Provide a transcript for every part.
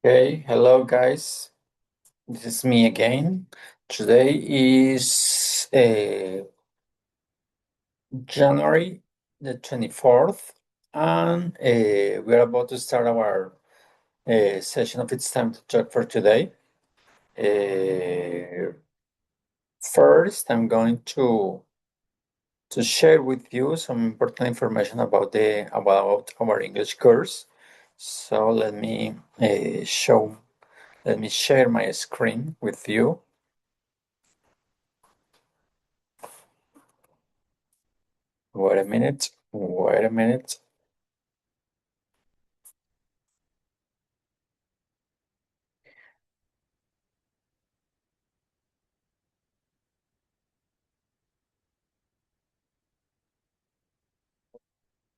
Okay, hello guys. This is me again. Today is January the 24th, and we're about to start our session of It's Time to Talk for today. Uh, First, I'm going to share with you some important information about our English course. So let me share my screen with you. Wait a minute. Wait a minute.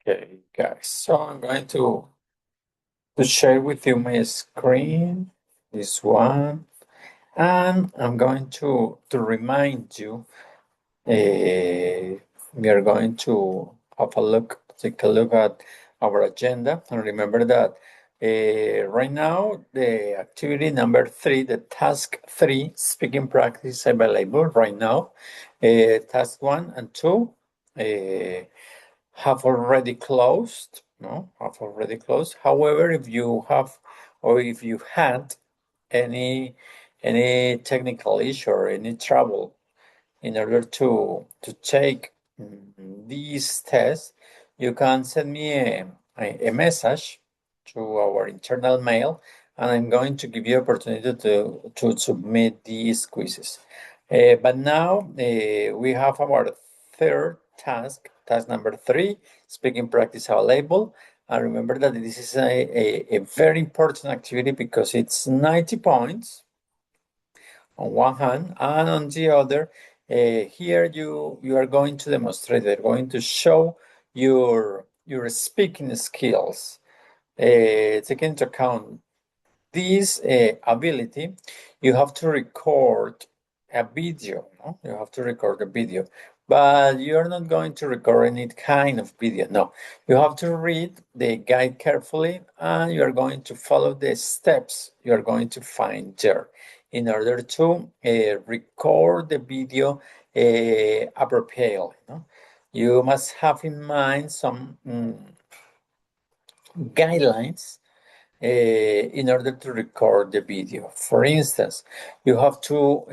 Okay, guys. So I'm going to share with you my screen, this one, and I'm going to remind you. We are going to take a look at our agenda, and remember that right now the activity number 3, the task 3, speaking practice, is available right now. Task 1 and 2. Have already closed. No, have already closed. However, if you have or if you had any technical issue or any trouble in order to take these tests, you can send me a message to our internal mail, and I'm going to give you opportunity to submit these quizzes. But now we have our third task number 3, speaking practice available. And remember that this is a very important activity because it's 90 points on one hand, and on the other, here you are going to demonstrate, they're going to show your speaking skills. Taking into account this ability, you have to record a video. No? You have to record a video, but you're not going to record any kind of video. No, you have to read the guide carefully, and you are going to follow the steps you are going to find there in order to record the video appropriately. No? You must have in mind some guidelines in order to record the video. For instance, you have to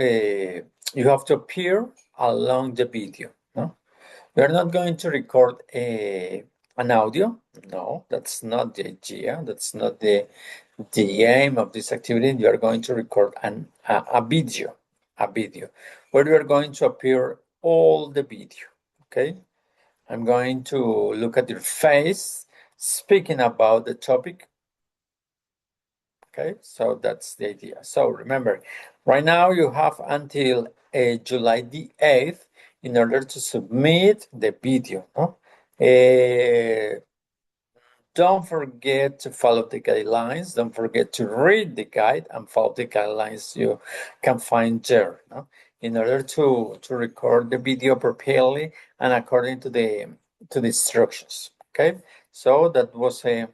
appear along the video. No, we are not going to record an audio. No, that's not the idea. That's not the aim of this activity. You are going to record a video, where you are going to appear all the video. Okay, I'm going to look at your face, speaking about the topic. Okay, so that's the idea. So remember, right now you have until July the 8th in order to submit the video. No? Don't forget to follow the guidelines. Don't forget to read the guide and follow the guidelines you can find there. No? In order to record the video appropriately and according to the instructions. Okay, so that was an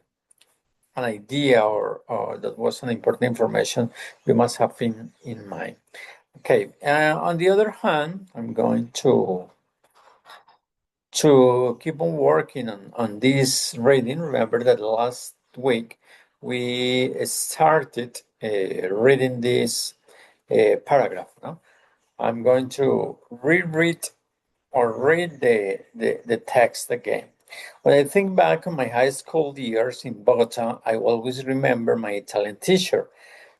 idea or that was an important information you must have in mind. Okay, on the other hand, I'm going to keep on working on this reading. Remember that last week we started reading this paragraph. No? I'm going to reread or read the text again. When I think back on my high school years in Bogota, I always remember my Italian teacher.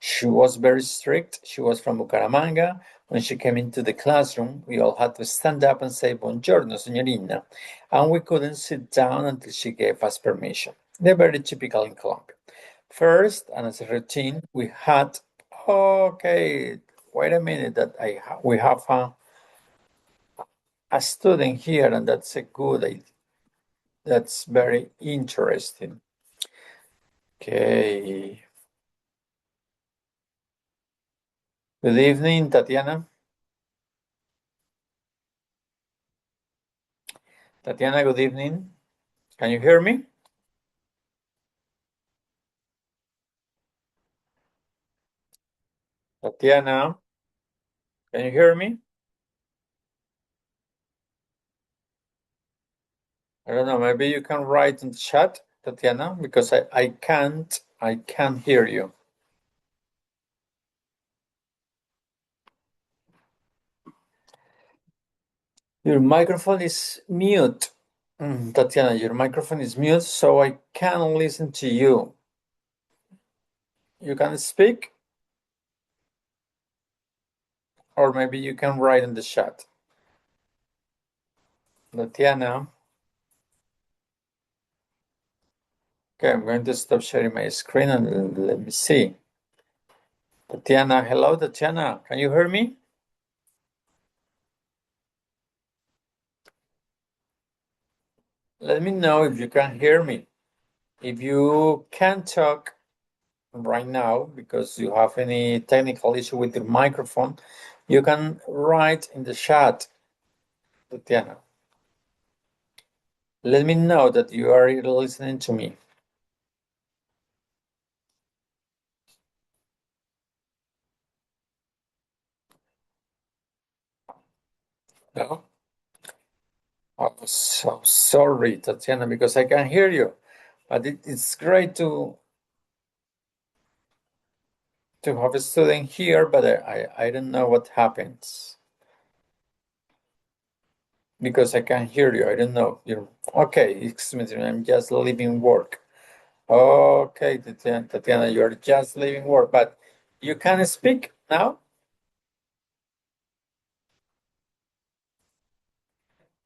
She was very strict. She was from Bucaramanga. When she came into the classroom, we all had to stand up and say, Buongiorno, signorina. And we couldn't sit down until she gave us permission. They're very typical in Colombia. First, and as a routine, we had, okay, wait a minute, we have a student here, and that's a good idea. That's very interesting. Okay. Good evening, Tatiana. Tatiana, good evening. Can you hear me? Tatiana, can you hear me? I don't know, maybe you can write in the chat, Tatiana, because I can't hear you. Your microphone is mute. Tatiana, your microphone is mute, so I can't listen to you. You can speak, or maybe you can write in the chat. Tatiana. Okay, I'm going to stop sharing my screen and let me see. Tatiana, hello, Tatiana. Can you hear me? Let me know if you can hear me. If you can't talk right now because you have any technical issue with the microphone, you can write in the chat, Tatiana. Let me know that you are listening to me. No? I'm so sorry, Tatiana, because I can hear you. But it's great to have a student here, but I don't know what happens. Because I can hear you. I don't know. Okay, excuse me, I'm just leaving work. Okay, Tatiana, you're just leaving work, but you can speak now?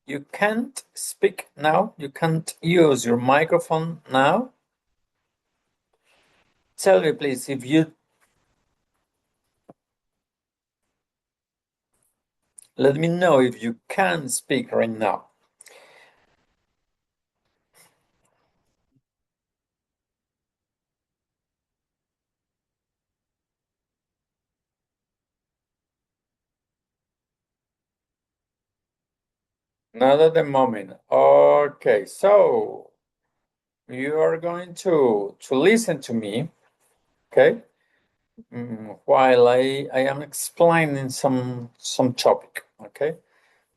You can't speak now? You can't use your microphone now? Tell me, please, if you... Let me know if you can speak right now. Not at the moment. Okay, so you are going to listen to me, okay? While I am explaining some topic, okay?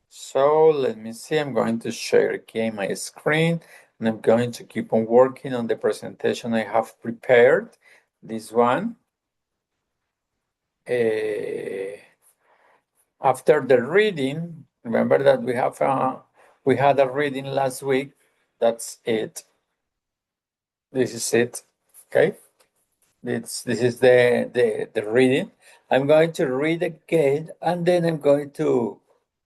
So let me see, I'm going to share again my screen and I'm going to keep on working on the presentation I have prepared. This one. After the reading, remember that we had a reading last week. That's it. This is it, okay? This is the reading. I'm going to read again, and then I'm going to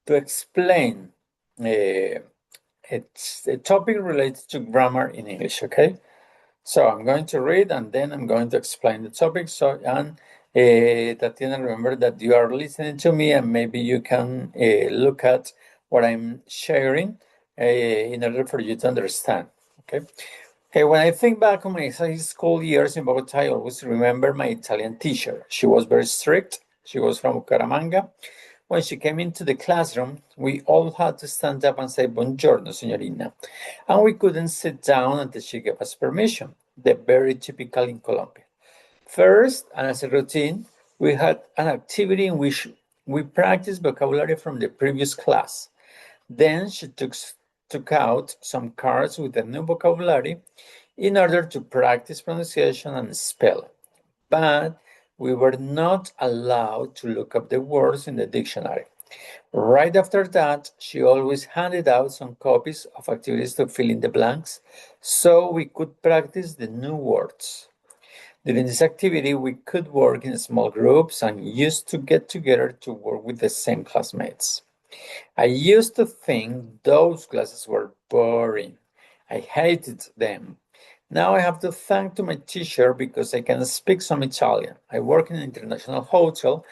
explain. It's a topic related to grammar in English. Okay, so I'm going to read, and then I'm going to explain the topic. So, and Tatiana, remember that you are listening to me, and maybe you can look at what I'm sharing in order for you to understand. Okay. Okay, when I think back on my high school years in Bogota, I always remember my Italian teacher. She was very strict. She was from Bucaramanga. When she came into the classroom, we all had to stand up and say, Buongiorno, signorina. And we couldn't sit down until she gave us permission. The very typical in Colombia. First, and as a routine, we had an activity in which we practiced vocabulary from the previous class. Then she took out some cards with the new vocabulary in order to practice pronunciation and spelling. But we were not allowed to look up the words in the dictionary. Right after that, she always handed out some copies of activities to fill in the blanks so we could practice the new words. During this activity, we could work in small groups and used to get together to work with the same classmates. I used to think those classes were boring. I hated them. Now I have to thank to my teacher because I can speak some Italian. I work in an international hotel,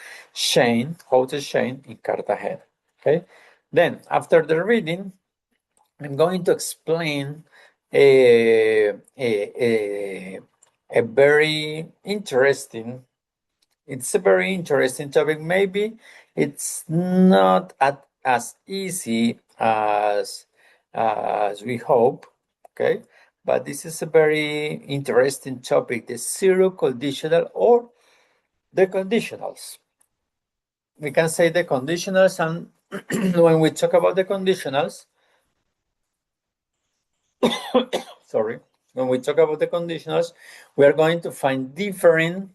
Hotel Shane in Cartagena. Okay. Then after the reading, I'm going to explain a, a, a, a very interesting it's a very interesting topic. Maybe it's not as easy as we hope, okay? But this is a very interesting topic, the zero conditional or The conditionals. We can say the conditionals, and when we talk about the conditionals, sorry, when we talk about the conditionals, we are going to find different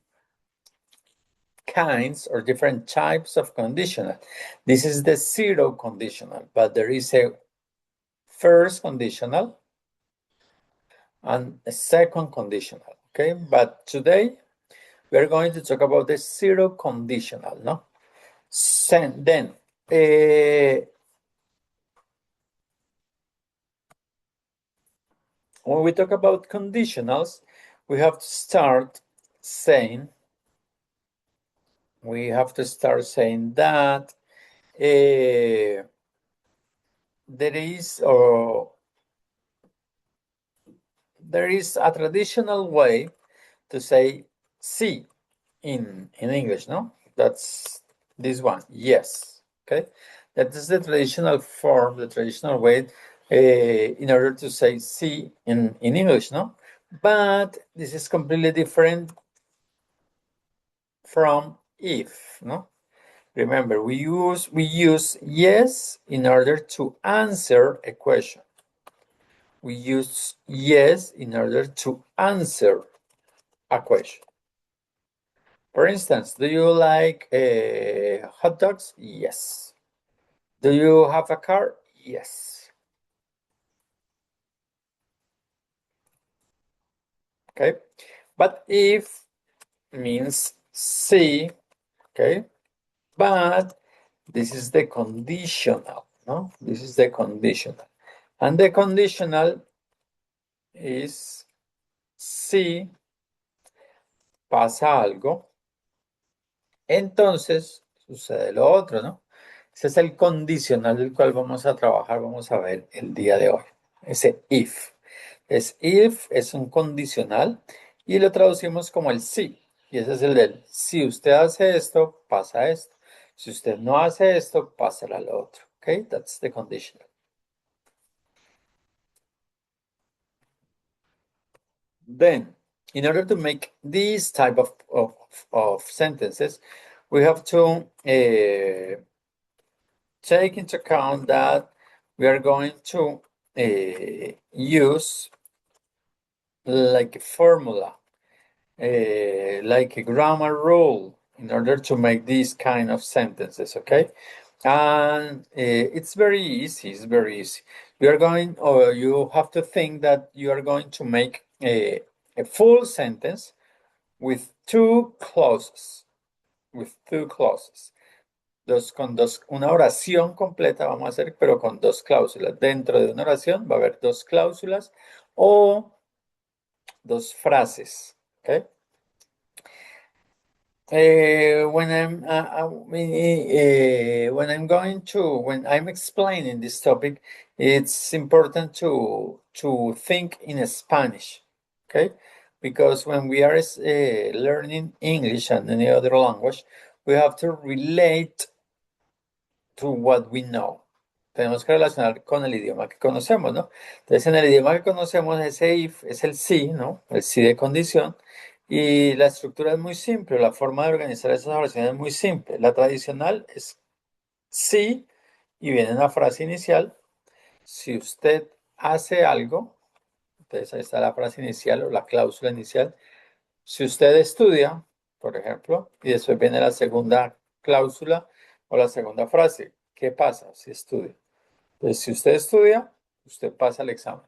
kinds or different types of conditional. This is the zero conditional, but there is a first conditional and a second conditional, okay? But today we're going to talk about the zero conditional, no? Then, when we talk about conditionals, we have to start saying, that there is a traditional way to say sí in English, no? That's this one, yes, okay? That is the traditional form, the traditional way in order to say sí in English, no? But this is completely different from if, no? Remember, we use yes in order to answer a question. We use yes in order to answer a question. For instance, do you like hot dogs? Yes. Do you have a car? Yes. Okay. But if means sí, okay. But this is the conditional, no? This is the conditional. And the conditional is si pasa algo, entonces sucede lo otro, ¿no? Ese es el condicional del cual vamos a trabajar, vamos a ver el día de hoy. Ese if. If es un condicional y lo traducimos como el sí. Y ese es el del si usted hace esto, pasa esto. Si usted no hace esto, pasa lo otro. Okay, that's the conditional. Then, in order to make this type of sentences, we have to take into account that we are going to use like a formula, like a grammar rule in order to make these kind of sentences, okay? And it's very easy, We are going, or you have to think that you are going to make a full sentence with two clauses, una oración completa vamos a hacer, pero con dos cláusulas. Dentro de una oración va a haber dos cláusulas o dos frases, ¿ok? When I'm explaining this topic, it's important to think in Spanish, okay? Because when we are learning English and any other language, we have to relate to what we know. Tenemos que relacionar con el idioma que conocemos, ¿no? Entonces, en el idioma que conocemos, ese if es el sí, ¿no? El sí de condición. Y la estructura es muy simple, la forma de organizar esas oraciones es muy simple. La tradicional es sí y viene una frase inicial. Si usted hace algo, entonces ahí está la frase inicial o la cláusula inicial. Si usted estudia, por ejemplo, y después viene la segunda cláusula o la segunda frase. ¿Qué pasa si estudia? Pues si usted estudia, usted pasa el examen.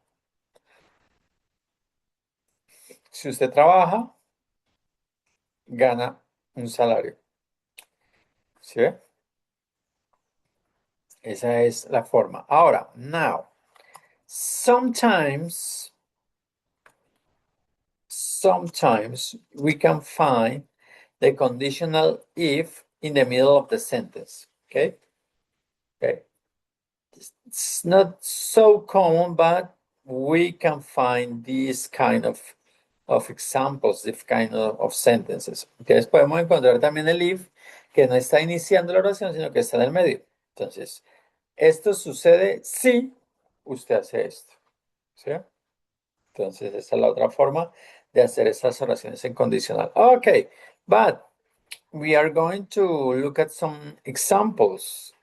Si usted trabaja, gana un salario. ¿Sí ve? Esa es la forma. Ahora, now, sometimes we can find the conditional if in the middle of the sentence. Okay? Okay. It's not so common, but we can find these kind of examples, this kind of sentences. Entonces podemos encontrar también el if que no está iniciando la oración, sino que está en el medio. Entonces, esto sucede si usted hace esto. ¿Sí? Entonces, esta es la otra forma de hacer esas oraciones en condicional. Ok, but we are going to look at some examples.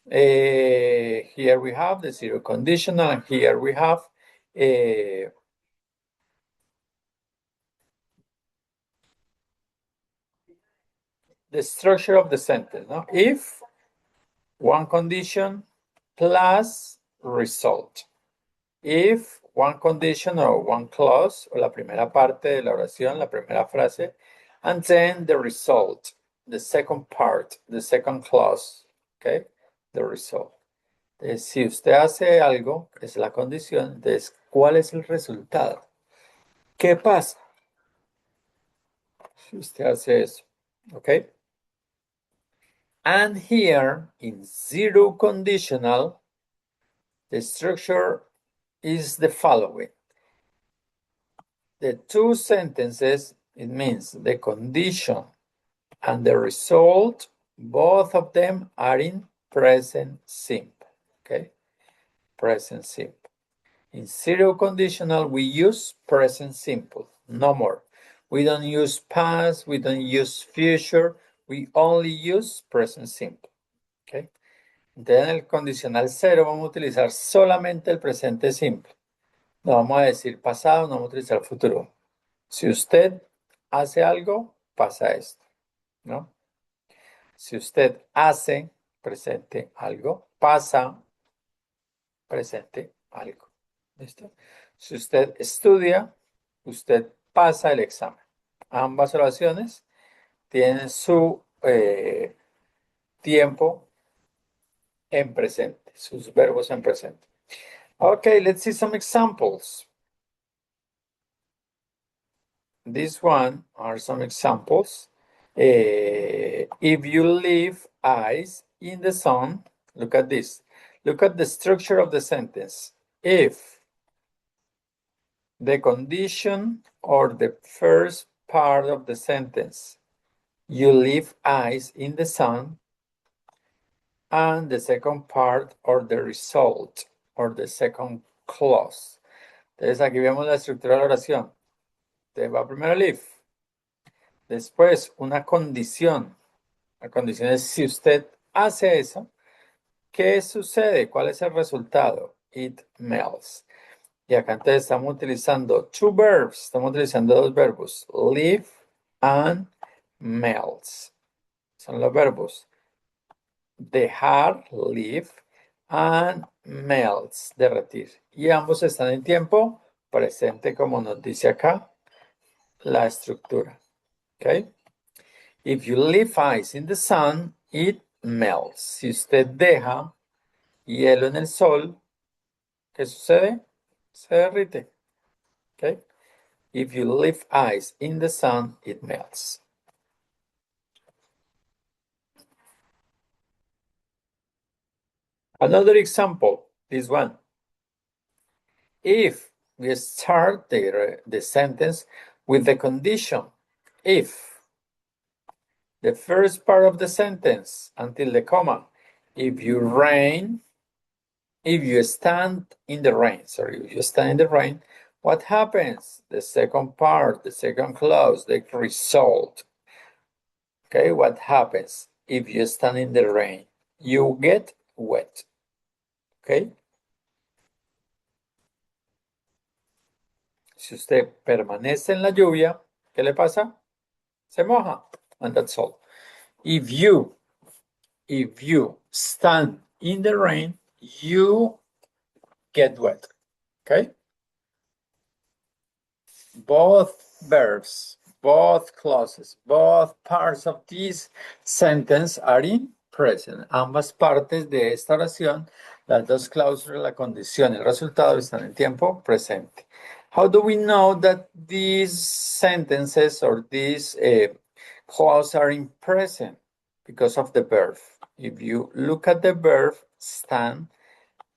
Here we have the zero conditional, and here we have the structure of the sentence. No? If one condition plus result. If one condition or one clause, o la primera parte de la oración, la primera frase, and then the result, the second part, the second clause, okay, the result. Entonces, si usted hace algo, es la condición, entonces, ¿cuál es el resultado? ¿Qué pasa si usted hace eso? Okay. And here, in zero conditional, the structure is the following. The two sentences, it means the condition and the result, both of them are in present simple, okay? Present simple. In zero conditional, we use present simple, no more. We don't use past, we don't use future, we only use present simple, okay? Entonces, en el condicional cero vamos a utilizar solamente el presente simple. No vamos a decir pasado, no vamos a utilizar futuro. Si usted hace algo, pasa esto, ¿no? Si usted hace presente algo, pasa presente algo. ¿Listo? Si usted estudia, usted pasa el examen. Ambas oraciones tienen su tiempo en presente, sus verbos en presente. Okay, let's see some examples. This one are some examples. If you leave eyes in the sun, look at this. Look at the structure of the sentence. If the condition or the first part of the sentence, you leave eyes in the sun, and the second part or the result or the second clause. Entonces aquí vemos la estructura de la oración. Te va primero leave. Después, una condición. La condición es si usted hace eso, ¿qué sucede? ¿Cuál es el resultado? It melts. Y acá entonces estamos utilizando two verbs. Estamos utilizando dos verbos. Leave and melts. Son los verbos. Dejar, leave, and melts, derretir. Y ambos están en tiempo presente, como nos dice acá la estructura. ¿Ok? If you leave ice in the sun, it melts. Si usted deja hielo en el sol, ¿qué sucede? Se derrite. Okay? If you leave ice in the sun, it melts. Another example, this one. If we start the sentence with the condition, if the first part of the sentence until the comma, if you stand in the rain, if you stand in the rain, what happens? The second part, the second clause, the result. Okay, what happens if you stand in the rain? You get wet. Okay. Si usted permanece en la lluvia, ¿qué le pasa? Se moja. And that's all. If you stand in the rain, you get wet. Okay? Both verbs, both clauses, both parts of this sentence are in present. Ambas partes de esta oración, las dos cláusulas, la condición y el resultado están en tiempo presente. How do we know that these sentences or these clauses are in present? Because of the verb. If you look at the verb stand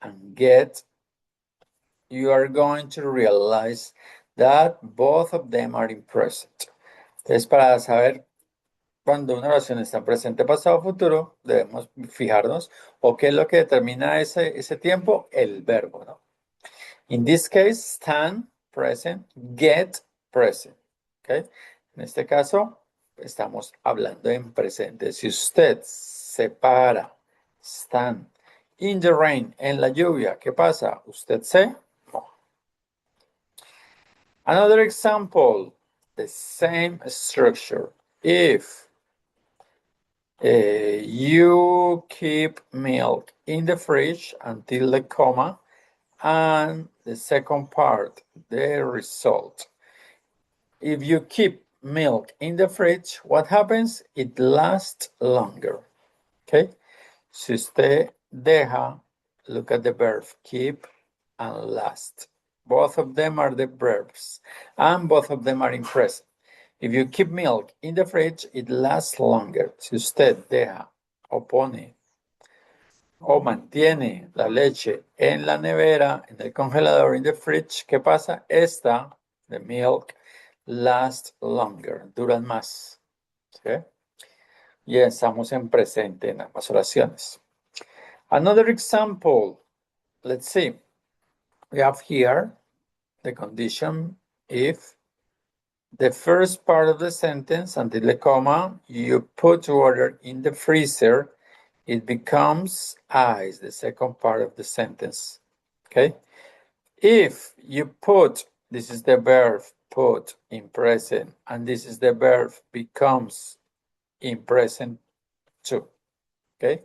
and get, you are going to realize that both of them are in present. Entonces, para saber cuando una oración está en presente, pasado, futuro, debemos fijarnos o qué es lo que determina ese tiempo, el verbo, ¿no? In this case, stand, present, get, present. ¿Okay? En este caso, estamos hablando en presente. Si usted se para, stand, in the rain, en la lluvia, ¿qué pasa? Usted se moja. Another example, the same structure. If you keep milk in the fridge until the comma, and the second part, the result. If you keep milk in the fridge, what happens? It lasts longer. Okay? Si usted deja, look at the verb keep and last. Both of them are the verbs, and both of them are in present. If you keep milk in the fridge, it lasts longer. Si usted deja o pone o mantiene la leche en la nevera, en el congelador, in the fridge, ¿qué pasa? The milk, lasts longer, duran más. ¿Sí? Y estamos en presente en ambas oraciones. Another example, let's see. We have here the condition if the first part of the sentence, until the comma, you put water in the freezer, it becomes ice, the second part of the sentence. Okay? If you put, this is the verb put in present, and this is the verb becomes in present too. Okay?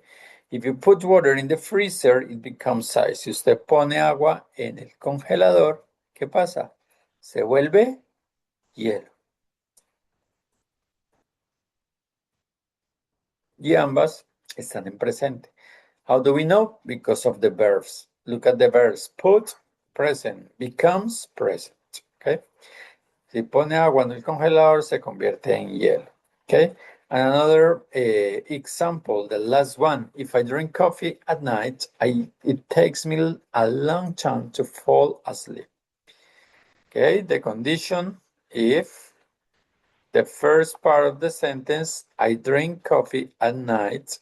If you put water in the freezer, it becomes ice. Si usted pone agua en el congelador, ¿qué pasa? Se vuelve hielo. Y ambas están en presente. How do we know? Because of the verbs. Look at the verbs. Put, present, becomes present. Okay? Si pone agua en el congelador, se convierte en hielo. Okay? And another example, the last one. If I drink coffee at night, it takes me a long time to fall asleep. Okay? The condition, if the first part of the sentence, I drink coffee at night.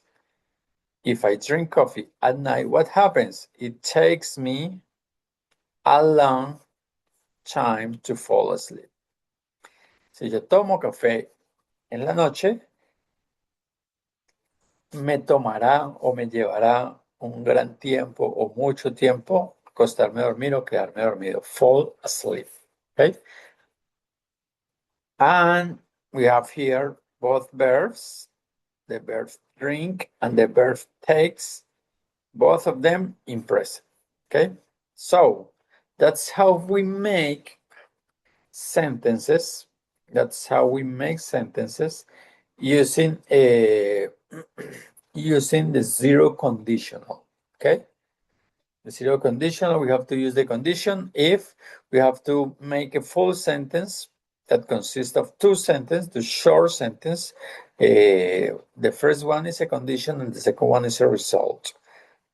If I drink coffee at night, what happens? It takes me a long time to fall asleep. Si yo tomo café en la noche, me tomará o me llevará un gran tiempo o mucho tiempo acostarme a dormir o quedarme dormido. Fall asleep. Okay? And we have here both verbs, the verb drink and the verb takes, both of them in present. Okay? So that's how we make sentences. That's how we make sentences using using the zero conditional. Okay? The zero conditional, we have to use the condition if we have to make a full sentence that consists of two sentences, the short sentence. The first one is a condition and the second one is a result.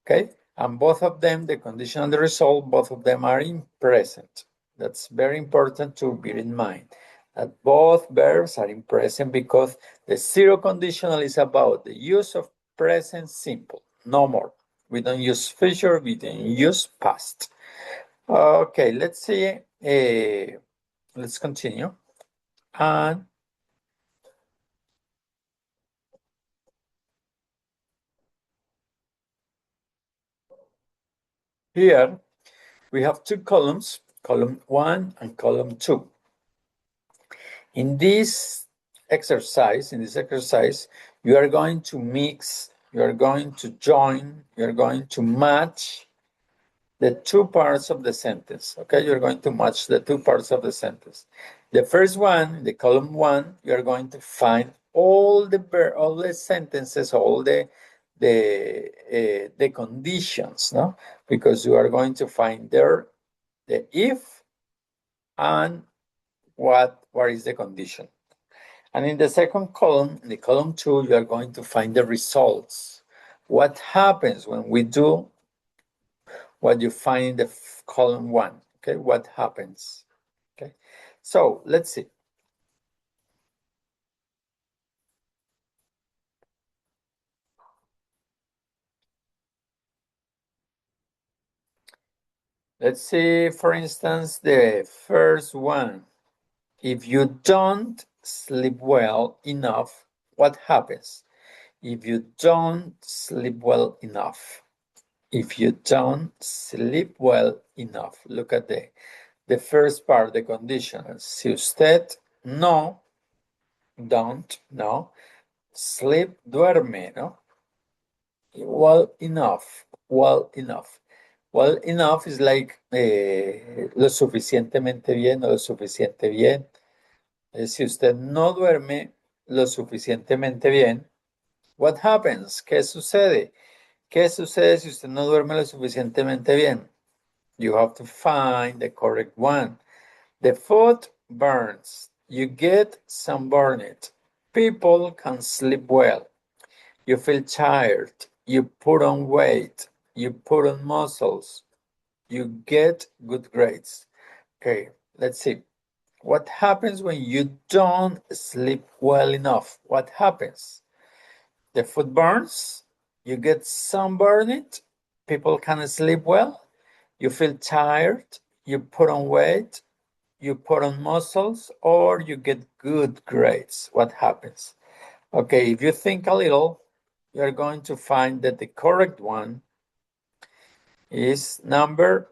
Okay? And both of them, the condition and the result, both of them are in present. That's very important to bear in mind, that both verbs are in present because the zero conditional is about the use of present simple, no more. We don't use future, we don't use past. Okay, let's see. Let's continue. And here we have two columns, column 1 and column 2. In this exercise, you are going to mix, you are going to join, you are going to match the two parts of the sentence. Okay, you're going to match the two parts of the sentence. The first one, the column 1, you are going to find all the sentences, all the conditions, no? Because you are going to find there the if and what is the condition. And in the second column, in the column 2, you are going to find the results. What happens when we do what you find in the column 1? Okay, what happens? Okay, so let's see. Let's see, for instance, the first one. If you don't sleep well enough, what happens? If you don't sleep well enough, if you don't sleep well enough, look at the first part, the conditional. Si usted no, don't, no, sleep, duerme, ¿no? Well enough, well enough. Well enough is like lo suficientemente bien o lo suficiente bien. Si usted no duerme lo suficientemente bien, what happens? ¿Qué sucede? ¿Qué sucede si usted no duerme lo suficientemente bien? You have to find the correct one. The food burns. You get sunburned. People can sleep well. You feel tired. You put on weight. You put on muscles. You get good grades. Okay, let's see. What happens when you don't sleep well enough? What happens? The food burns. You get sunburned. People can't sleep well. You feel tired. You put on weight. You put on muscles, or you get good grades. What happens? Okay, if you think a little, you're going to find that the correct one is number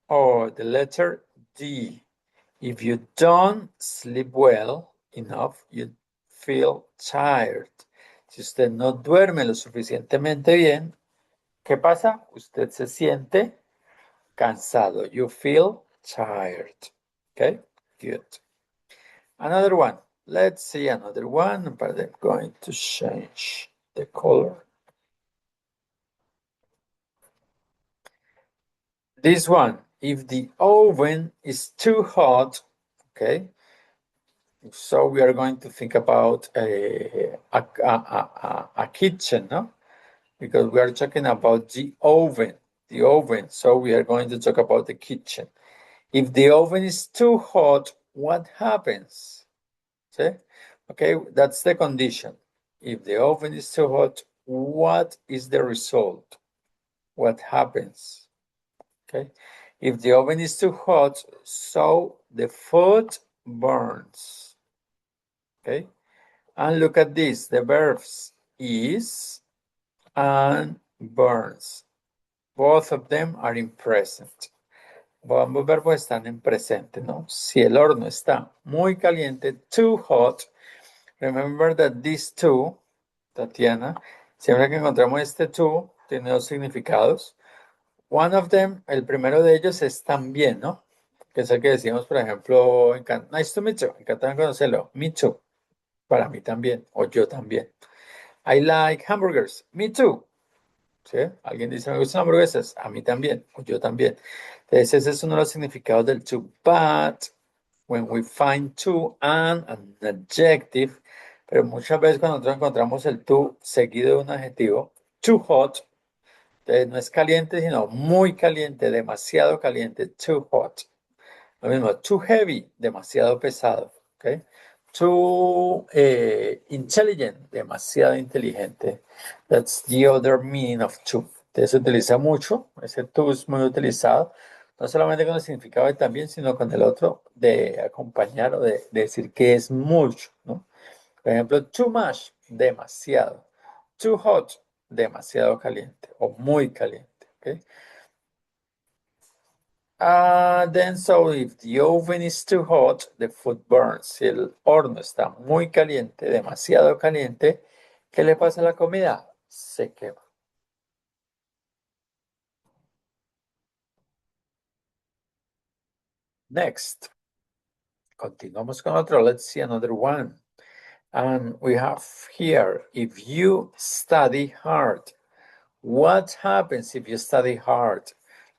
or the letter D. If you don't sleep well enough, you feel tired. Si usted no duerme lo suficientemente bien, ¿qué pasa? Usted se siente cansado. You feel tired. Okay, good. Another one. Let's see another one, but I'm going to change the color. This one, if the oven is too hot, okay, so we are going to think about a kitchen, no? Because we are talking about the oven, so we are going to talk about the kitchen. If the oven is too hot, what happens? See? Okay, that's the condition. If the oven is too hot, what is the result? What happens? Okay, if the oven is too hot, so the food burns. Okay, and look at this, the verbs is and burns. Both of them are in present. Ambos verbos están en presente, ¿no? Si el horno está muy caliente, too hot, remember that these two, Tatiana, siempre que encontramos este too, tiene dos significados. One of them, el primero de ellos es también, ¿no? Que es el que decimos, por ejemplo, nice to meet you, encantado de conocerlo, me too, para mí también, o yo también. I like hamburgers, me too. ¿Sí? Alguien dice, me gustan hamburguesas, a mí también, o yo también. Entonces, ese es uno de los significados del to. But, when we find to and an adjective, pero muchas veces cuando nosotros encontramos el to seguido de un adjetivo, too hot, entonces no es caliente, sino muy caliente, demasiado caliente, too hot. Lo mismo, too heavy, demasiado pesado, ¿ok? Too intelligent, demasiado inteligente. That's the other meaning of too. Entonces se utiliza mucho, ese too es muy utilizado, no solamente con el significado de también, sino con el otro de acompañar o de decir que es mucho, ¿no? Por ejemplo, too much, demasiado. Too hot, demasiado caliente o muy caliente, ¿ok? Then so if the oven is too hot, the food burns. Si el horno está muy caliente, demasiado caliente, ¿qué le pasa a la comida? Se quema. Next. Continuamos con otro. Let's see another one. And we have here, if you study hard. What happens if you study hard?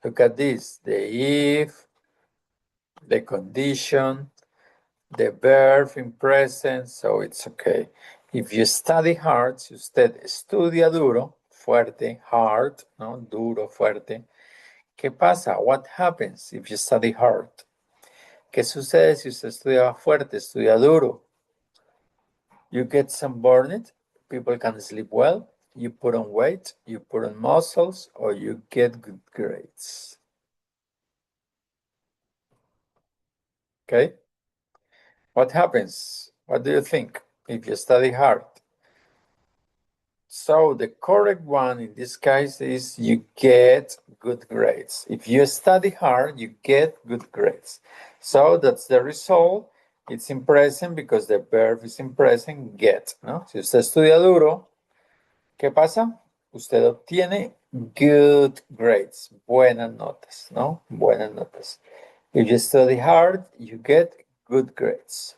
Look at this. The if, the condition, the verb in present, so it's okay. If you study hard, si usted estudia duro, fuerte, hard, ¿no? Duro, fuerte. ¿Qué pasa? What happens if you study hard? ¿Qué sucede si usted estudia fuerte, estudia duro? You get sunburned, people can sleep well, you put on weight, you put on muscles, or you get good grades. Okay? What happens? What do you think if you study hard? So the correct one in this case is you get good grades. If you study hard, you get good grades. So that's the result. It's in present because the verb is in present, get, ¿no? Si usted estudia duro, ¿qué pasa? Usted obtiene good grades, buenas notas, ¿no? Buenas notas. If you study hard, you get good grades.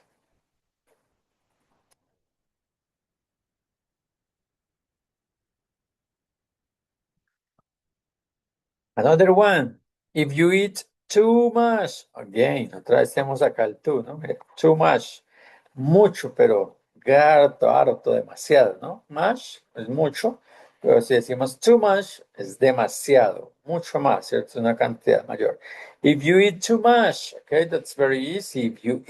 Another one, if you eat too much, again, otra vez tenemos acá el too, ¿no? Mire, too much, mucho, pero harto, harto, demasiado, ¿no? Much es mucho, pero si decimos too much es demasiado, mucho más, ¿cierto? Es una cantidad mayor. If you eat too much, okay, that's very easy. If you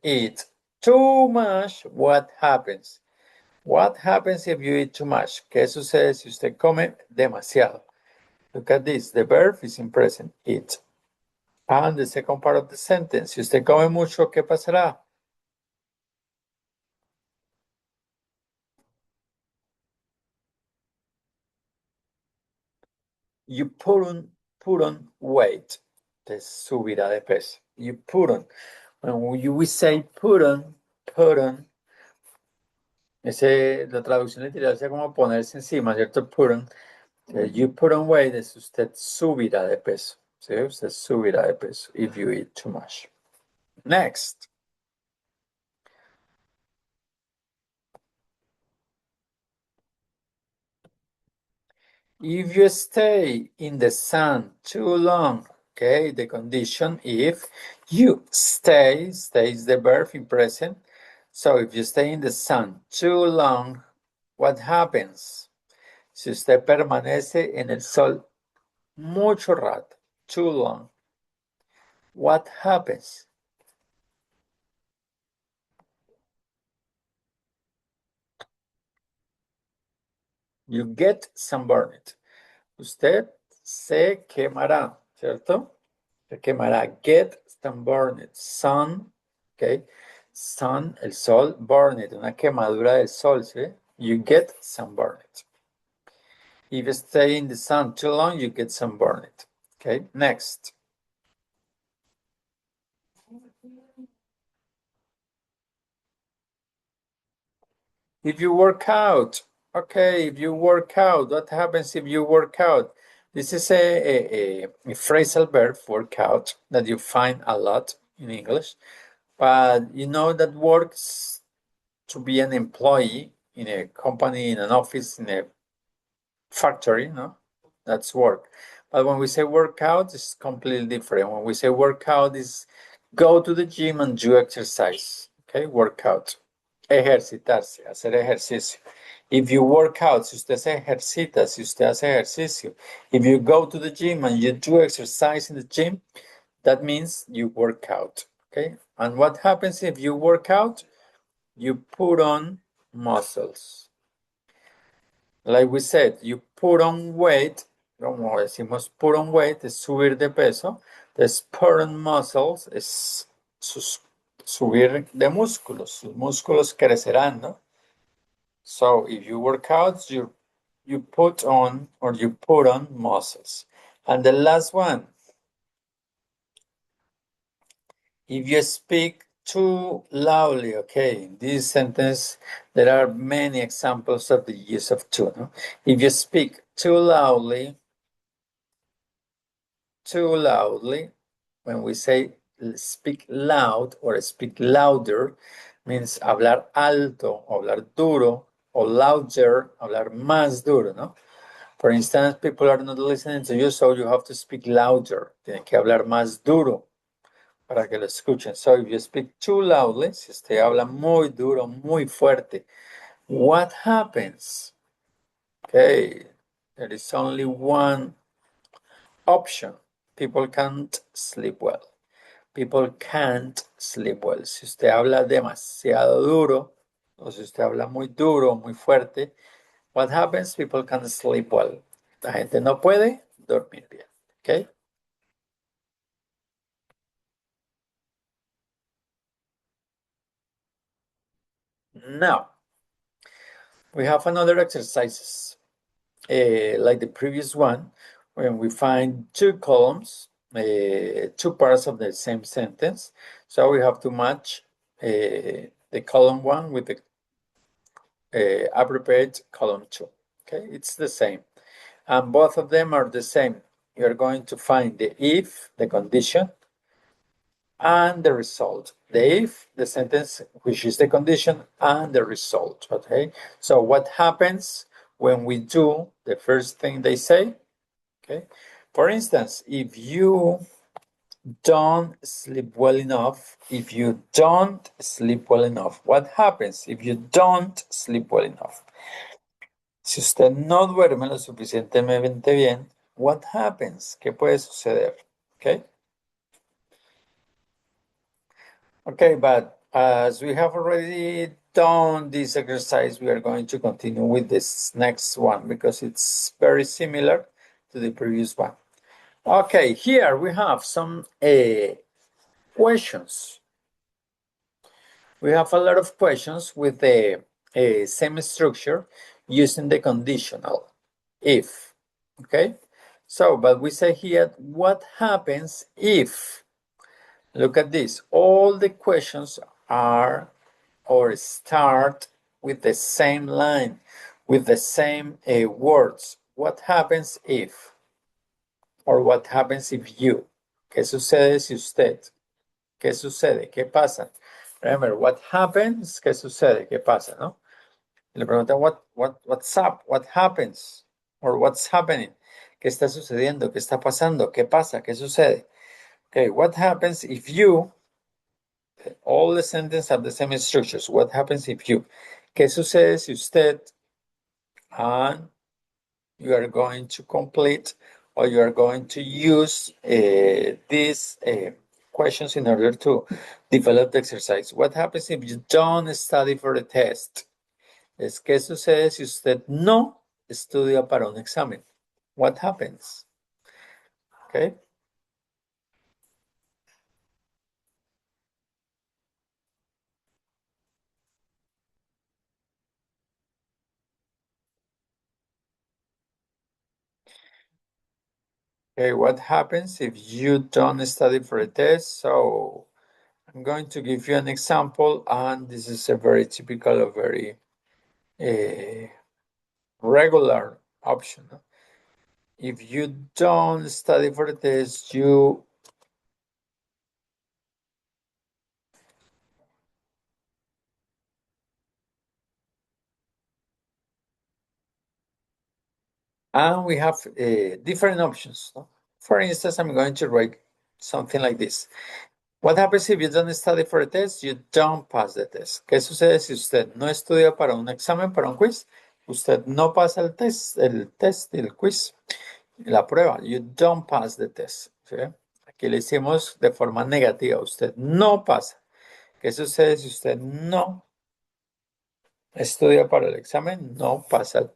eat too much, what happens? What happens if you eat too much? ¿Qué sucede si usted come demasiado? Look at this. The verb is in present, eat. And the second part of the sentence. Si usted come mucho, ¿qué pasará? You put on weight. Te subirá de peso. You put on. When we say put on, la traducción literal sería como ponerse encima, ¿cierto? Put on. You put on weight es usted subirá de peso. ¿Sí? Usted subirá de peso if you eat too much. Next. If you stay in the sun too long, okay, the condition if you stays the verb in present. So if you stay in the sun too long, what happens? Si usted permanece en el sol mucho rato, too long, what happens? You get sunburned. Usted se quemará, ¿cierto? Se quemará. Get sunburned. Sun, okay. Sun, el sol, burned, una quemadura del sol, ¿sí? You get sunburned. If you stay in the sun too long, you get sunburned. Okay, next. If you work out, okay, if you work out, what happens if you work out? This is a phrasal verb, work out, that you find a lot in English. But you know that works to be an employee in a company, in an office, in a factory, no? That's work. But when we say workout, it's completely different. When we say workout, is go to the gym and do exercise. Okay, workout. Ejercitarse, hacer ejercicio. If you work out, si usted se ejercita, si usted hace ejercicio. If you go to the gym and you do exercise in the gym, that means you work out. Okay, and what happens if you work out? You put on muscles. Like we said, you put on weight, como decimos put on weight, es subir de peso. The put on muscles es subir de músculos. Sus músculos crecerán, ¿no? So if you work out, you put on muscles. And the last one, if you speak too loudly, okay, in this sentence, there are many examples of the use of too. No? If you speak too loudly, when we say speak loud or speak louder, means hablar alto, hablar duro, or louder, hablar más duro, ¿no? For instance, people are not listening to you, so you have to speak louder. Tienen que hablar más duro para que lo escuchen. So if you speak too loudly, si usted habla muy duro, muy fuerte, what happens? Okay, there is only one option. People can't sleep well. People can't sleep well. Si usted habla demasiado duro, o si usted habla muy duro, muy fuerte, what happens? People can't sleep well. La gente no puede dormir bien. Okay? Now, we have another exercises like the previous one, when we find two columns, two parts of the same sentence. So we have to match the column 1 with the abbreviated column 2. Okay, it's the same. And both of them are the same. You're going to find the if, the condition, and the result. The if, the sentence, which is the condition, and the result. Okay, so what happens when we do the first thing they say? Okay, for instance, if you don't sleep well enough, what happens if you don't sleep well enough? Si usted no duerme lo suficientemente bien, what happens? ¿Qué puede suceder? Okay. Okay, but as we have already done this exercise, we are going to continue with this next one because it's very similar to the previous one. Okay, here we have some questions. We have a lot of questions with the same structure using the conditional if. Okay, so but we say here, what happens if? Look at this. All the questions are or start with the same line, with the same words. What happens if? Or what happens if you? ¿Qué sucede si usted? ¿Qué sucede? ¿Qué pasa? Remember, what happens? ¿Qué sucede? ¿Qué pasa? ¿No? Le preguntan, what's up? What happens? Or what's happening? ¿Qué está sucediendo? ¿Qué está pasando? ¿Qué pasa? ¿Qué sucede? Okay, what happens if you? All the sentences have the same structures. What happens if you? ¿Qué sucede si usted? And you are going to complete or you are going to use these questions in order to develop the exercise. What happens if you don't study for the test? ¿Qué sucede si usted no estudia para un examen? What happens? Okay. Okay, what happens if you don't study for a test? So I'm going to give you an example, and this is a very typical, a very regular option. If you don't study for the test, you and we have different options. No? For instance, I'm going to write something like this. What happens if you don't study for a test? You don't pass the test. ¿Qué sucede si usted no estudia para un examen, para un quiz? Usted no pasa el quiz, la prueba. You don't pass the test. ¿Sí? Aquí le hicimos de forma negativa. Usted no pasa. ¿Qué sucede si usted no estudia para el examen? No pasa el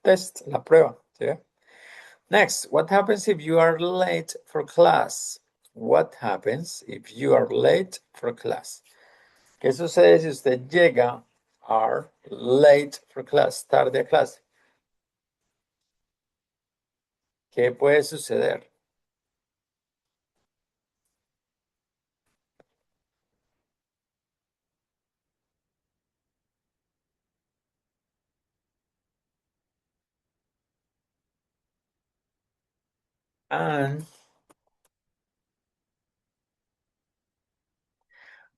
test, la prueba. ¿Sí? Next, what happens if you are late for class? What happens if you are late for class? ¿Qué sucede si usted llega, are late for class, tarde a clase? ¿Qué puede suceder? And,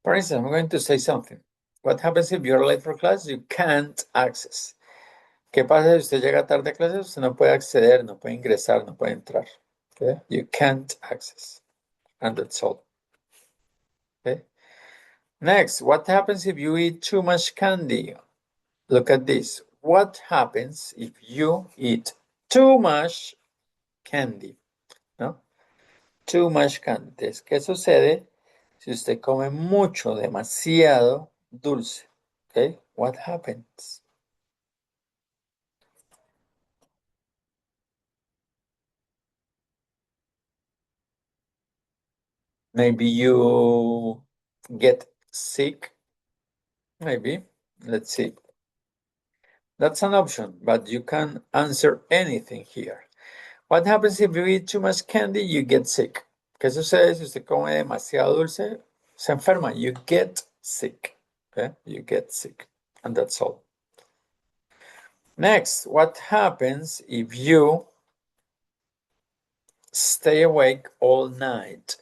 for instance, I'm going to say something. What happens if you're late for class? You can't access. ¿Qué pasa si usted llega tarde a clase? Usted no puede acceder, no puede ingresar, no puede entrar. Okay? You can't access. And that's all. Okay? Next, what happens if you eat too much candy? Look at this. What happens if you eat too much candy? ¿No? Too much candy. ¿Qué sucede si usted come mucho, demasiado dulce? Okay? What happens? Maybe you get sick. Maybe. Let's see. That's an option, but you can answer anything here. What happens if you eat too much candy? You get sick. ¿Qué sucede si usted come demasiado dulce? Se enferma. You get sick. Okay? You get sick. And that's all. Next, what happens if you stay awake all night?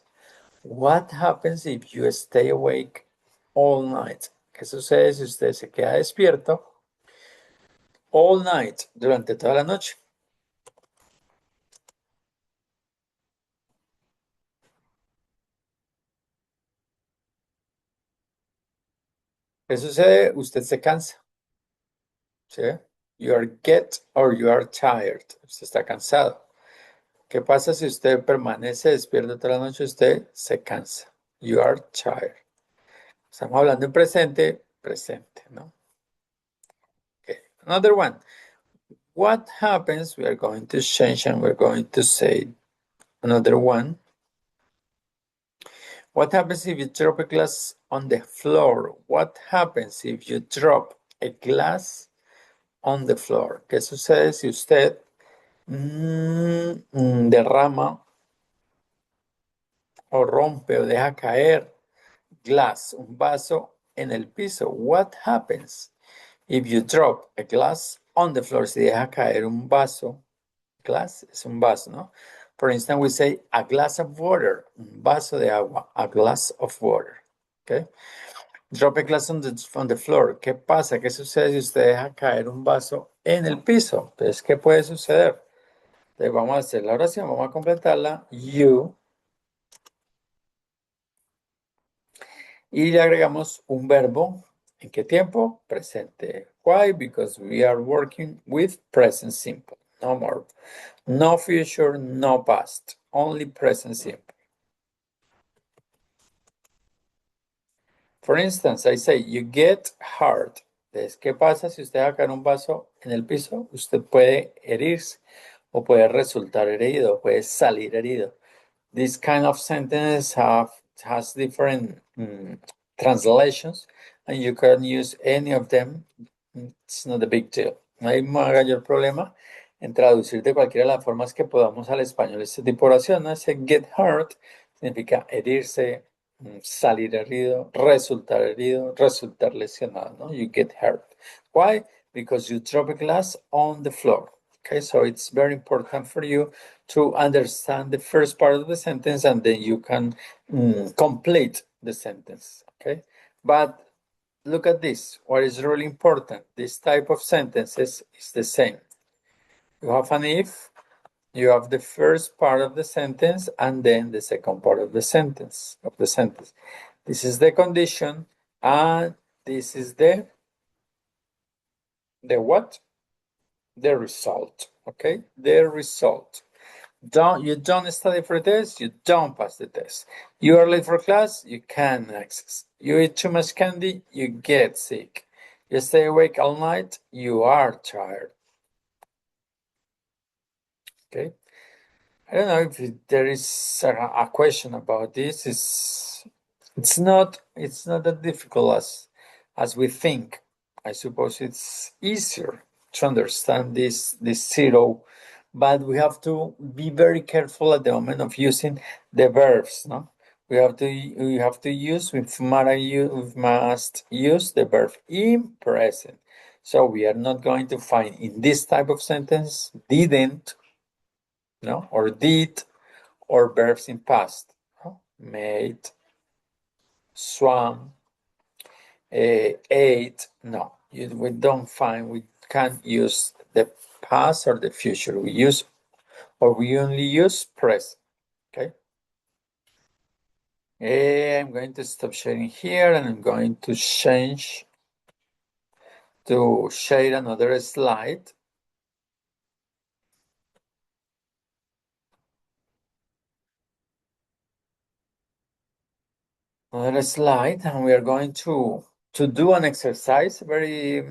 What happens if you stay awake all night? ¿Qué sucede si usted se queda despierto all night, durante toda la noche? ¿Qué sucede? Usted se cansa. ¿Sí? You are get or you are tired. Usted está cansado. ¿Qué pasa si usted permanece despierto toda la noche? Usted se cansa. You are tired. Estamos hablando en presente, presente, ¿no? Okay. Another one. What happens? We are going to change and we're going to say another one. What happens if you drop a glass on the floor? What happens if you drop a glass on the floor? ¿Qué sucede si usted derrama o rompe o deja caer glass, un vaso en el piso? What happens if you drop a glass on the floor? Si deja caer un vaso, glass es un vaso, ¿no? For instance, we say a glass of water, un vaso de agua, a glass of water, okay? Drop a glass on the floor. ¿Qué pasa? ¿Qué sucede si usted deja caer un vaso en el piso? Entonces, ¿qué puede suceder? Entonces, vamos a hacer la oración, vamos a completarla. You. Y le agregamos un verbo. ¿En qué tiempo? Presente. Why? Because we are working with present simple. No more. No future, no past. Only present simple. For instance, I say, you get hurt. Entonces, ¿qué pasa si usted deja caer un vaso en el piso? Usted puede herirse o puede resultar herido, puede salir herido. This kind of sentence has different translations, and you can use any of them. It's not a big deal. No hay mayor problema en traducir de cualquiera de las formas que podamos al español este tipo de oración. ¿No? Ese get hurt significa herirse, salir herido, resultar lesionado. ¿No? You get hurt. Why? Because you drop a glass on the floor. Okay, so it's very important for you to understand the first part of the sentence and then you can complete the sentence. Okay, but look at this. What is really important, this type of sentences is the same. You have an if, you have the first part of the sentence and then the second part of the sentence. This is the condition and this is the what? The result. Okay, the result. You don't study for this, you don't pass the test. You are late for class, you can't access. You eat too much candy, you get sick. You stay awake all night, you are tired. Okay. I don't know if there is a question about this. It's not that difficult as we think. I suppose it's easier to understand this zero, but we have to be very careful at the moment of using the verbs. No, we have to use we must use the verb in present. So we are not going to find in this type of sentence didn't, no, or did, or verbs in past. No? Made, swam, ate. No, we don't find, we can't use the past or the future. We only use present. Okay. I'm going to stop sharing here and I'm going to change to share another slide. Another slide, and we are going to do an exercise, very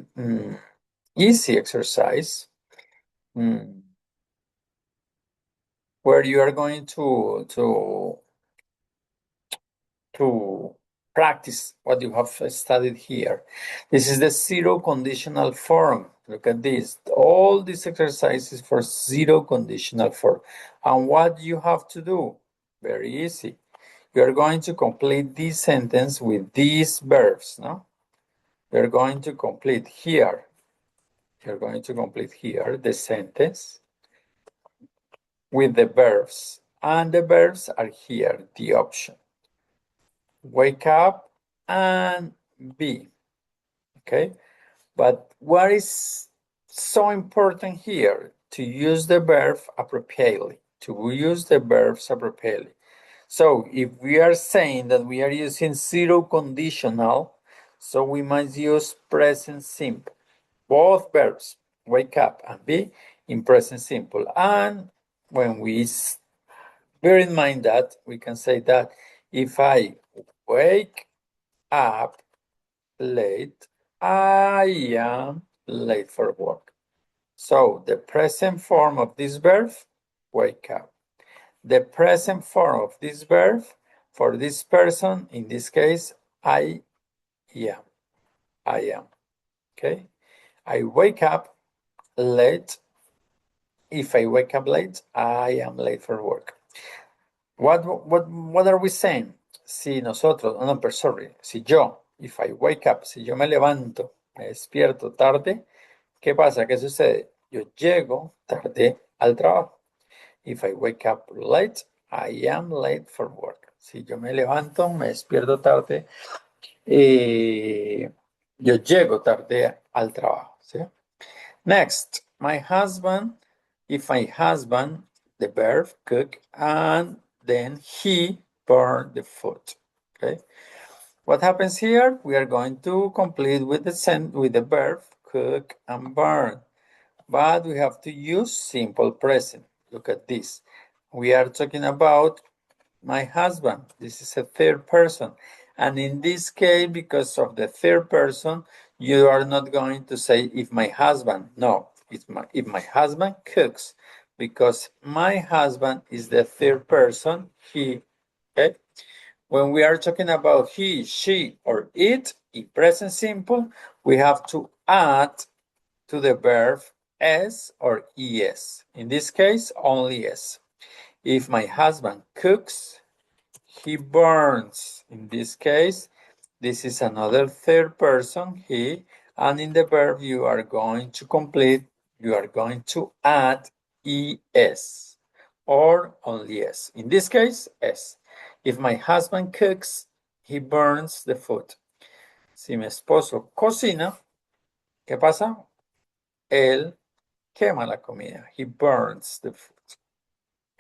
easy exercise, where you are going to practice what you have studied here. This is the zero conditional form. Look at this. All these exercises for zero conditional form. And what you have to do? Very easy. You're going to complete this sentence with these verbs, no? You're going to complete here. You're going to complete here the sentence with the verbs. And the verbs are here, the option. Wake up and be. Okay? But what is so important here? To use the verb appropriately. To use the verbs appropriately. So if we are saying that we are using zero conditional, so we must use present simple. Both verbs, wake up and be, in present simple. And when we bear in mind that, we can say that if I wake up late, I am late for work. So the present form of this verb, wake up. The present form of this verb for this person, in this case, I am. I am. Okay? I wake up late. If I wake up late, I am late for work. What are we saying? Si nosotros, no, pero sorry, si yo, if I wake up, si yo me levanto, me despierto tarde, ¿qué pasa? ¿Qué sucede? Yo llego tarde al trabajo. If I wake up late, I am late for work. Si yo me levanto, me despierto tarde, yo llego tarde al trabajo. ¿Sí? Next, my husband, if my husband, the verb cook, and then he burned the food. Okay. What happens here? We are going to complete with the verb cook and burn, but we have to use simple present. Look at this. We are talking about my husband. This is a third person. And in this case, because of the third person, you are not going to say if my husband. No, if my husband cooks, because my husband is the third person, he. Okay? When we are talking about he, she, or it, in present simple, we have to add to the verb s or es. In this case, only s. If my husband cooks, he burns. In this case, this is another third person, he, and in the verb you are going to complete, you are going to add es or only s. In this case, s. If my husband cooks, he burns the food. Si mi esposo cocina, ¿qué pasa? Él quema la comida. He burns the food.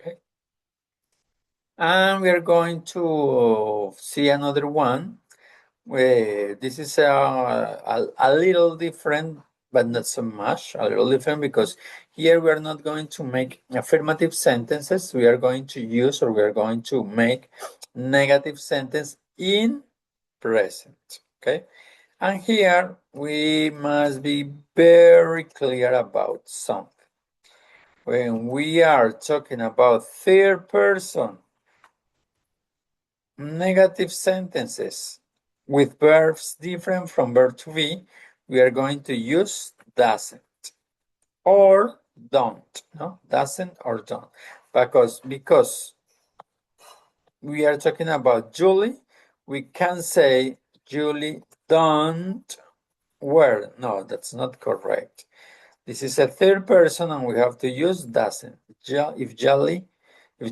Okay. And we are going to see another one. This is a little different, but not so much. A little different because here we are not going to make affirmative sentences. We are going to use, or we are going to make negative sentence in present. Okay. And here we must be very clear about something. When we are talking about third person negative sentences with verbs different from verb to be, we are going to use doesn't or don't. No, doesn't or don't. Because we are talking about Julie, we can say Julie don't wear. No, that's not correct. This is a third person and we have to use doesn't. If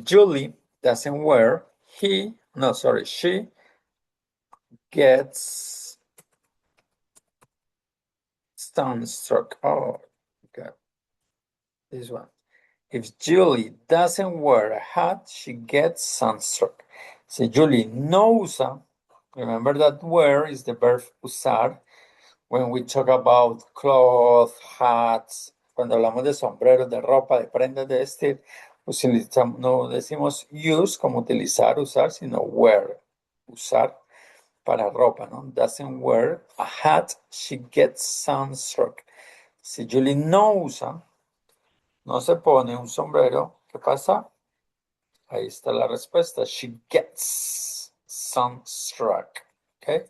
Julie doesn't wear, she gets sunstroke. Oh, God. This one. If Julie doesn't wear a hat, she gets sunstroke. Si Julie no usa, remember that wear is the verb usar. When we talk about clothes, hats, cuando hablamos de sombreros, de ropa, de prendas de vestir, no decimos use como utilizar, usar, sino wear, usar para ropa, ¿no? Doesn't wear a hat, she gets sunstroke. Si Julie no usa, no se pone un sombrero, ¿qué pasa? Ahí está la respuesta. She gets sunstroke. okay?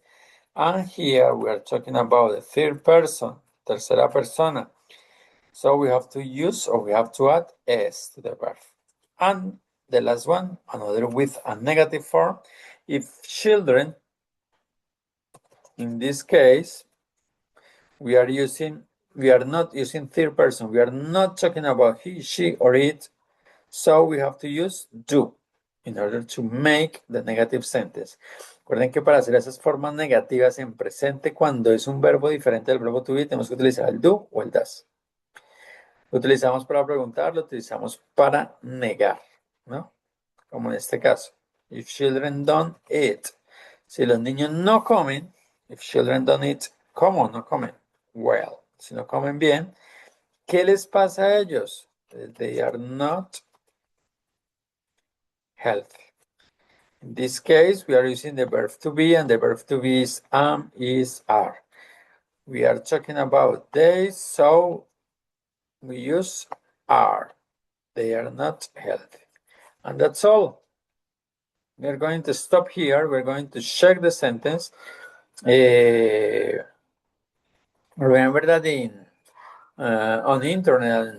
And here we are talking about the third person, tercera persona. So we have to use or we have to add s to the verb. And the last one, another with a negative form. If children, in this case, we are not using third person. We are not talking about he, she, or it. So we have to use do in order to make the negative sentence. Recuerden que para hacer esas formas negativas en presente, cuando es un verbo diferente del verbo to be, tenemos que utilizar el do o el das. Lo utilizamos para preguntar, lo utilizamos para negar, ¿no? Como en este caso. If children don't eat. Si los niños no comen, if children don't eat, ¿cómo no comen? Well, si no comen bien, ¿qué les pasa a ellos? They are not healthy. In this case, we are using the verb to be, and the verb to be is am, is, are. We are talking about they, so we use are. They are not healthy. And that's all. We're going to stop here. We're going to check the sentence. Remember that on the internet,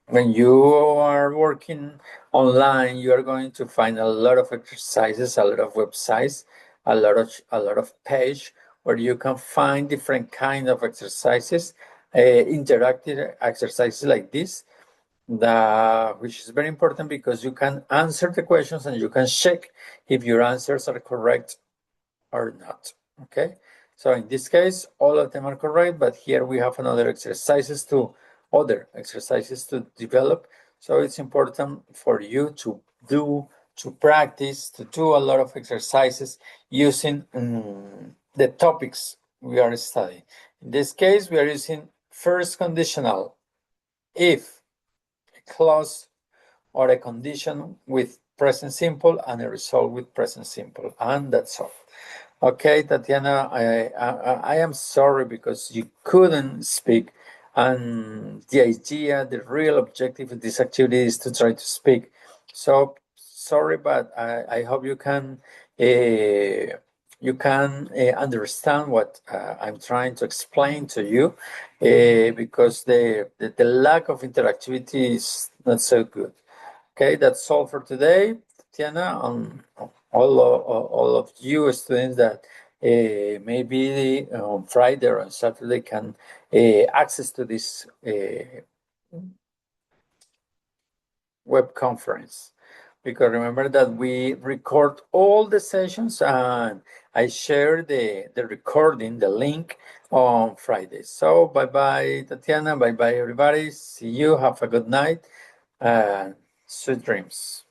when you are working online, you are going to find a lot of exercises, a lot of websites, a lot of page where you can find different kind of exercises, interactive exercises like this, which is very important because you can answer the questions and you can check if your answers are correct or not. Okay, so in this case, all of them are correct, but here we have other exercises to develop. So it's important for you to practice, to do a lot of exercises using the topics we are studying. In this case, we are using first conditional, if, a clause, or a condition with present simple and a result with present simple, and that's all. Okay, Tatiana, I am sorry because you couldn't speak, and the real objective of this activity is to try to speak. So sorry, but I hope you can understand what I'm trying to explain to you, because the lack of interactivity is not so good. Okay, that's all for today, Tatiana. All of you students that maybe on Friday or on Saturday can access to this web conference. Because remember that we record all the sessions and I share the recording, the link on Friday. So bye-bye, Tatiana. Bye-bye, everybody. See you. Have a good night and sweet dreams.